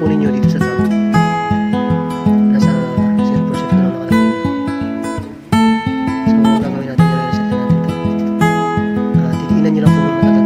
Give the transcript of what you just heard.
po ninyo dito sa tab. Nasa 0% na lang nakalagay. So, ang gagawin natin, i-reset na natin ito. Titignan nyo lang po kung matagal